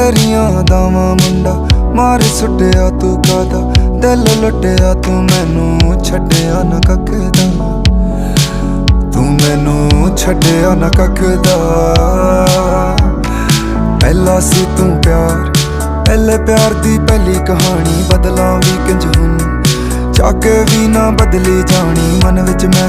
ਤੇਰੀਆਂ ਦਾਵਾਂ ਮੁੰਡਾ ਮਾਰ ਸੁੱਟਿਆ ਤੂੰ ਕਾਦਾ, ਦਿਲ ਲੁੱਟਿਆ ਤੂੰ ਮੈਨੂੰ ਛੱਡਿਆ ਨਾ ਕੱਖ ਦਾ, ਤੂੰ ਮੈਨੂੰ ਛੱਡਿਆ ਨਾ ਕੱਖ ਦਾ। ਪਹਿਲਾ ਸੀ ਤੂੰ ਪਿਆਰ, ਪਹਿਲੇ ਪਿਆਰ ਦੀ ਪਹਿਲੀ ਕਹਾਣੀ, ਬਦਲਾਂ ਵੀ ਕਿੰਜ ਹੁਣ ਜਾ ਕੇ ਵੀ ਨਾ ਬਦਲੀ ਜਾਣੀ। ਮਨ ਵਿੱਚ ਮੈਂ